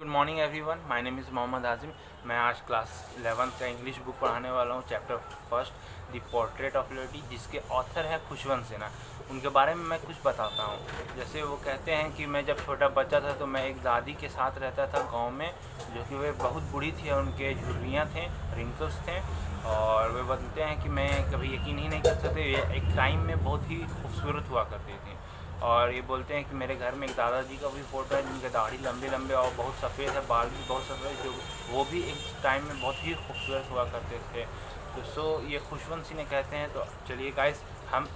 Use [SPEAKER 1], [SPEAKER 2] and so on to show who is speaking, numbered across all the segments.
[SPEAKER 1] Good morning everyone, my name is Mohammad Azim. मैं आज class 11th का इंग्लिश बुक पढ़ाने वाला हूँ। Chapter first, the portrait of lady, जिसके ऑथर है खुशवंत सिन्हा। उनके बारे में मैं कुछ बताता हूँ। जैसे वो कहते हैं कि मैं जब छोटा बच्चा था तो मैं एक दादी के साथ रहता था गांव में, जो कि वे बहुत बूढ़ी थी और उनके झुर्रियाँ थे, रिंकल्स थे। और वे बताते हैं कि मैं कभी यकीन ही नहीं कर सकते, ये एक टाइम में बहुत ही खूबसूरत हुआ करती थी। और ये बोलते हैं कि मेरे घर में एक दादाजी का भी फ़ोटो है जिनके दाढ़ी लंबे लंबे और बहुत सफ़ेद है, बाल भी बहुत सफ़ेद, जो वो भी एक टाइम में बहुत ही खूबसूरत हुआ करते थे। तो ये खुशवंत सिन्हा कहते हैं। तो चलिए गाइस, हम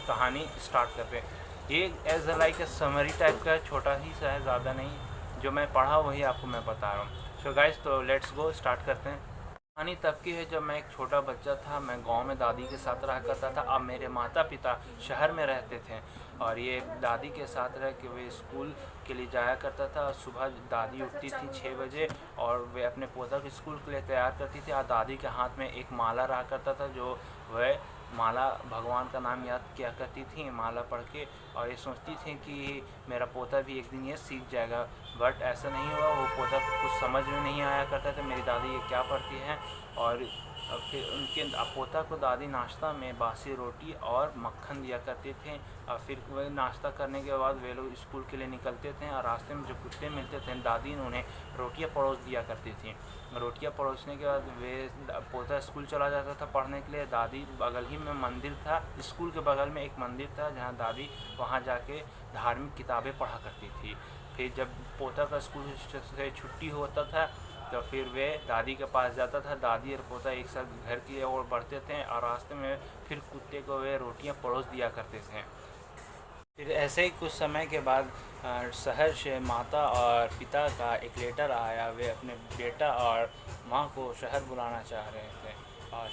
[SPEAKER 1] कहानी स्टार्ट करते हैं। ये as like a summary type का छोटा ही सा है, ज़्यादा नहीं। जो मैं पढ़ा वही आपको मैं बता रहा हूँ। सो गाइस, तो लेट्स गो, स्टार्ट करते हैं। कहानी तब की है जब मैं एक छोटा बच्चा था। मैं गांव में दादी के साथ रहा करता था। अब मेरे माता पिता शहर में रहते थे और ये दादी के साथ रह के वे स्कूल के लिए जाया करता था। सुबह दादी उठती थी 6 बजे और वे अपने पोता को स्कूल के लिए तैयार करती थी। और दादी के हाथ में एक माला रहा करता था, जो वह माला भगवान का नाम याद किया करती थी माला पढ़ के। और ये सोचती थी कि मेरा पोता भी एक दिन ये सीख जाएगा, बट ऐसा नहीं हुआ। वो पोता को कुछ समझ में नहीं आया करता था मेरी दादी ये क्या पढ़ती हैं। और फिर उनके पोता को दादी नाश्ता में बासी रोटी और मक्खन दिया करते थे। और फिर वह नाश्ता करने के बाद वे लोग स्कूल के लिए निकलते थे और रास्ते में जो कुत्ते मिलते थे दादी उन्हें रोटियां परोस दिया करती थी। रोटियां परोसने के बाद वे पोता स्कूल चला जाता था पढ़ने के लिए। दादी बगल ही में मंदिर था, स्कूल के बगल में एक मंदिर था जहाँ दादी वहाँ जाके धार्मिक किताबें पढ़ा करती थी। फिर जब पोता का स्कूल से छुट्टी होता था तो फिर वे दादी के पास जाता था। दादी और पोता एक साथ घर की ओर बढ़ते थे और रास्ते में फिर कुत्ते को वे रोटियां परोस दिया करते थे। फिर ऐसे ही कुछ समय के बाद शहर से माता और पिता का एक लेटर आया। वे अपने बेटा और माँ को शहर बुलाना चाह रहे थे। और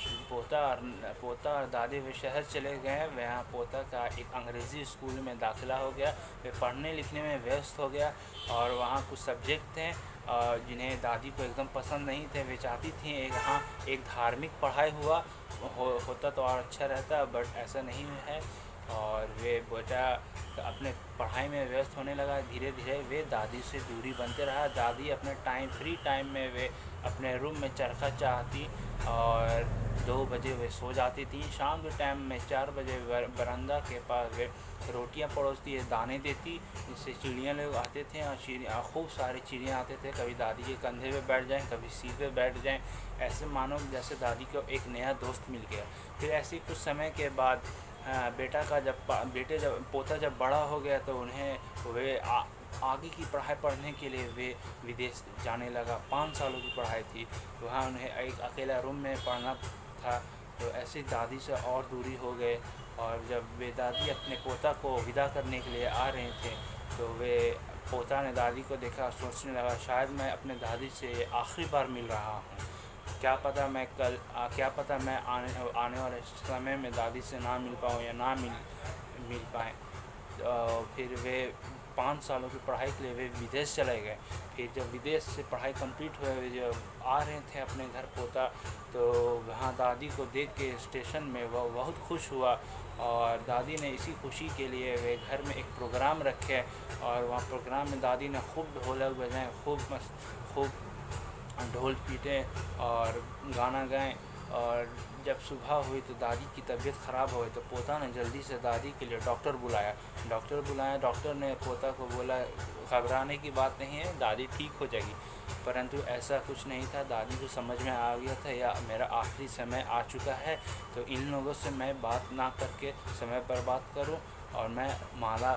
[SPEAKER 1] पोता और दादी वे शहर चले गए। वहाँ पोता का एक अंग्रेज़ी स्कूल में दाखिला हो गया। वे पढ़ने लिखने में व्यस्त हो गया और वहाँ कुछ सब्जेक्ट थे जिन्हें दादी को एकदम पसंद नहीं थे। वे चाहती थी यहाँ एक धार्मिक पढ़ाई होता तो और अच्छा रहता, बट ऐसा नहीं है। और वे बेटा अपने पढ़ाई में व्यस्त होने लगा। धीरे धीरे वे दादी से दूरी बनते रहा। दादी अपने फ्री टाइम में वे अपने रूम में चरखा चाहती और 2 बजे वे सो जाती थी। शाम के टाइम में 4 बजे बरामदा के पास वे रोटियां परोसती है, दाने देती, जिससे चिड़ियाँ लोग आते थे और खूब सारे चिड़ियाँ आते थे। कभी दादी के कंधे पे बैठ जाएं, कभी सीट पे बैठ जाएं, ऐसे मानो जैसे दादी को एक नया दोस्त मिल गया। फिर ऐसे कुछ समय के बाद पोता जब बड़ा हो गया तो वे आगे की पढ़ाई पढ़ने के लिए वे विदेश जाने लगा। 5 सालों की पढ़ाई थी, वहाँ उन्हें एक अकेला रूम में पढ़ना था। तो ऐसे दादी से और दूरी हो गए। और जब वे दादी अपने पोता को विदा करने के लिए आ रहे थे तो पोता ने दादी को देखा, सोचने लगा शायद मैं अपने दादी से आखिरी बार मिल रहा हूँ। क्या पता मैं आने वाले समय में दादी से ना मिल पाऊँ या ना मिल पाएँ। फिर वे 5 सालों की पढ़ाई के लिए वे विदेश चले गए। फिर जब विदेश से पढ़ाई कंप्लीट हुए, वे जब आ रहे थे अपने घर पोता, तो वहाँ दादी को देख के स्टेशन में वह बहुत खुश हुआ। और दादी ने इसी खुशी के लिए वे घर में एक प्रोग्राम रखे और वहाँ प्रोग्राम में दादी ने खूब ढोलक बजाएं, खूब ढोल पीटे और गाना गाएं। और जब सुबह हुई तो दादी की तबीयत ख़राब हो गई तो पोता ने जल्दी से दादी के लिए डॉक्टर बुलाया। डॉक्टर ने पोता को बोला घबराने की बात नहीं है, दादी ठीक हो जाएगी। परंतु ऐसा कुछ नहीं था। दादी को समझ में आ गया था या मेरा आखिरी समय आ चुका है, तो इन लोगों से मैं बात ना करके समय बर्बाद करूं और मैं माला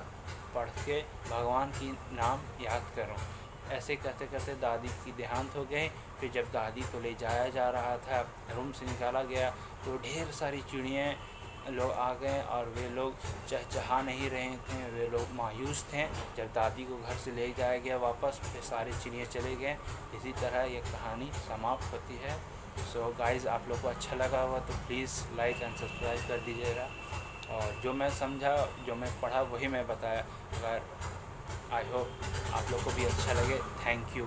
[SPEAKER 1] पढ़ के भगवान की नाम याद करूं। ऐसे करते करते दादी की देहांत हो गई। फिर जब दादी को ले जाया जा रहा था, रूम से निकाला गया, तो ढेर सारी चिड़ियाँ लोग आ गए और वे लोग चहचहा नहीं रहे थे। वे लोग मायूस थे। जब दादी को घर से ले जाया गया वापस, फिर सारी चिड़ियाँ चले गए। इसी तरह ये कहानी समाप्त होती है। सो गाइज़, आप लोग को अच्छा लगा हुआ तो प्लीज़ लाइक एंड सब्सक्राइब कर दीजिएगा। और जो मैं समझा, जो मैं पढ़ा, वही मैं बताया। अगर आई होप आप लोग को भी अच्छा लगे। Thank you.